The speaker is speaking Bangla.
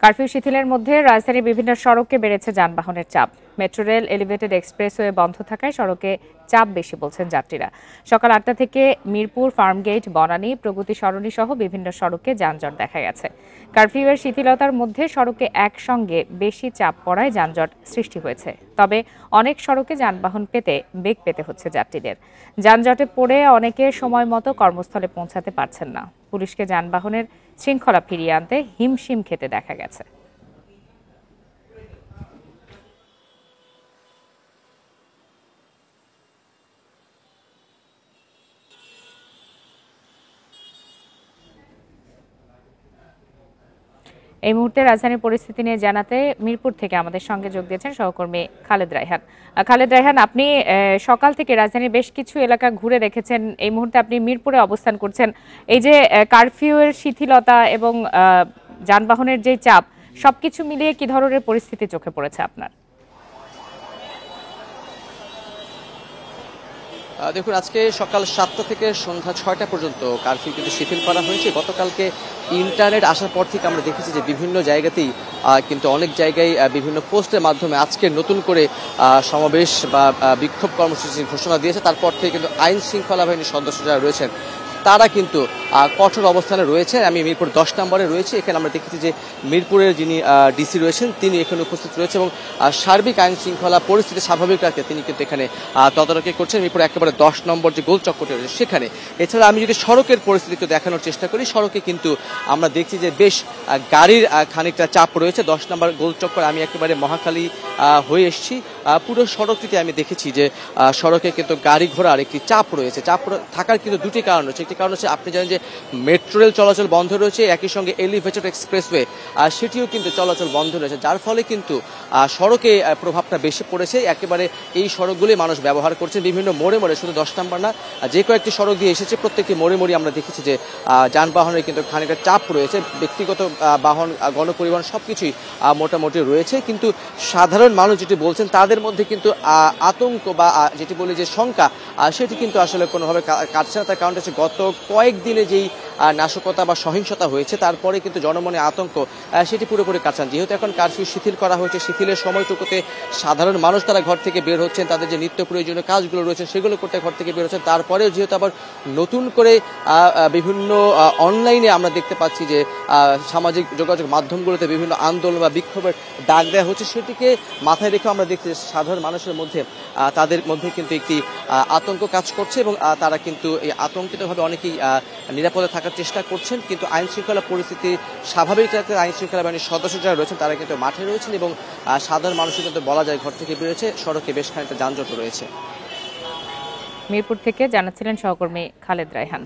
কারফিউ শিথিলের মধ্যে রাজধানীর বিভিন্ন সড়কে বেড়েছে যানবাহনের চাপ। মেট্রো রেল, এলিভেটেড এক্সপ্রেসওয়ে বন্ধ থাকায় সড়কে চাপ বেশি বলছেন যাত্রীরা। সকাল ৮টা থেকে মিরপুর, ফার্মগেট, বনানী, প্রগতি সরণি সহ বিভিন্ন সড়কে যানজট দেখা গেছে। কারফিউয়ের শিথিলতার মধ্যে সড়কে একসঙ্গে বেশি চাপ পড়ায় যানজট সৃষ্টি হয়েছে। তবে অনেক সড়কে যানবাহন পেতে বেগ পেতে হচ্ছে যাত্রীদের। যানজটে পড়ে অনেকে সময় মতো কর্মস্থলে পৌঁছাতে পারছেন না। পুলিশকে যানবাহনের শৃঙ্খলা ফিরিয়ে আনতে হিমশিম খেতে দেখা গেছে। এই মুহূর্তে রাজধানীর পরিস্থিতি নিয়ে জানাতে মিরপুর থেকে আমাদের সঙ্গে যোগ দিয়েছেন সহকর্মী খালেদ রায়হান। খালেদ রায়হান, আপনি সকাল থেকে রাজধানীর বেশ কিছু এলাকা ঘুরে দেখেছেন, এই মুহূর্তে আপনি মিরপুরে অবস্থান করছেন। এই যে কারফিউয়ের শিথিলতা এবং যানবাহনের যে চাপ, সবকিছু মিলিয়ে কি ধরনের পরিস্থিতি চোখে পড়েছে আপনার? দেখুন, আজকে সকাল 7টা থেকে সন্ধ্যা 6টা পর্যন্ত কারফিউ কিন্তু শিথিল করা হয়েছে। গতকালকে ইন্টারনেট আসার পর থেকে আমরা দেখেছি যে বিভিন্ন জায়গাতেই কিন্তু অনেক জায়গায় বিভিন্ন পোস্টের মাধ্যমে আজকে নতুন করে সমাবেশ বা বিক্ষোভ কর্মসূচির ঘোষণা দিয়েছে। তারপর থেকে কিন্তু আইন শৃঙ্খলা বাহিনীর সদস্য যারা রয়েছেন তারা কিন্তু কঠোর অবস্থানে রয়েছে। আমি মিরপুর 10 নম্বরে রয়েছে। এখানে আমরা দেখেছি যে মিরপুরের যিনি ডিসি রয়েছেন তিনি এখানে উপস্থিত রয়েছে এবং সার্বিক আইন শৃঙ্খলা পরিস্থিতি স্বাভাবিক রাখতে তিনি কিন্তু এখানে তদারকি করছেন। মিরপুর একেবারে 10 নম্বর যে গোল চক্করটি রয়েছে সেখানে। এছাড়া আমি যদি সড়কের পরিস্থিতি একটু দেখানোর চেষ্টা করি, সড়কে কিন্তু আমরা দেখছি যে বেশ গাড়ির খানিকটা চাপ রয়েছে। 10 নম্বর গোল চক্কর আমি একেবারে মহাখালী হয়ে এসেছি। পুরো সড়কটিতে আমি দেখেছি যে সড়কে কিন্তু গাড়ি ঘোড়ার একটি চাপ রয়েছে। চাপ থাকার কিন্তু দুটি কারণ রয়েছে। একটি কারণ হচ্ছে আপনি জানেন যে মেট্রো রেল চলাচল বন্ধ রয়েছে, একই সঙ্গে এলিভেটেড এক্সপ্রেসওয়ে সেটিও কিন্তু চলাচল বন্ধ রয়েছে, যার ফলে কিন্তু সড়কে প্রভাবটা বেশি পড়েছে। একেবারে এই সড়কগুলি মানুষ ব্যবহার করছে বিভিন্ন মোড়ে মোড়ে, শুধু 10 নম্বর না, যে কয়েকটি সড়ক দিয়ে এসেছে প্রত্যেকটি মোড়ে মোড়ে আমরা দেখেছি যে যানবাহনের কিন্তু খানিকটা চাপ রয়েছে। ব্যক্তিগত বাহন, গণপরিবহন সবকিছুই মোটামুটি রয়েছে, কিন্তু সাধারণ মানুষ যেটি বলছেন তাদের মধ্যে কিন্তু আতঙ্ক বা যেটি বলি যে শঙ্কা, সেটি কিন্তু আসলে কোনোভাবে কাটছে না। তার কারণ হচ্ছে গত কয়েকদিনে যেই নাশকতা বা সহিংসতা হয়েছে তারপরে কিন্তু জনমনে আতঙ্ক সেটি পুরোপুরি কাটছে না। যেহেতু এখন কারফিউ শিথিল করা হয়েছে, শিথিলের সময়টুকুতে সাধারণ মানুষ তারা ঘর থেকে বের হচ্ছেন, তাদের যে নিত্য প্রয়োজনীয় কাজগুলো রয়েছে সেগুলো করতে ঘর থেকে বের হচ্ছেন। তারপরেও যেহেতু আবার নতুন করে বিভিন্ন অনলাইনে আমরা দেখতে পাচ্ছি যে সামাজিক যোগাযোগ মাধ্যমগুলোতে বিভিন্ন আন্দোলন বা বিক্ষোভের ডাক দেওয়া হচ্ছে, সেটিকে মাথায় রেখে আমরা দেখছি সাধারণ মানুষের মধ্যে তাদের মধ্যে কিন্তু একটি আতঙ্ক কাজ করছে এবং তারা কিন্তু এই আতঙ্কিতভাবে অনেকেই নিরাপদে থাকার চেষ্টা করছেন। কিন্তু আইন শৃঙ্খলা পরিস্থিতি স্বাভাবিক রাখতে আইন শৃঙ্খলা বাহিনীর সদস্য যারা রয়েছেন তারা কিন্তু মাঠে রয়েছেন এবং সাধারণ মানুষের কিন্তু বলা যায় ঘর থেকে বেরোচ্ছে। সড়কে বেশ খানিকটা যানজট রয়েছে। মিরপুর থেকে জানাচ্ছিলেন সহকর্মী খালেদ রায়হান।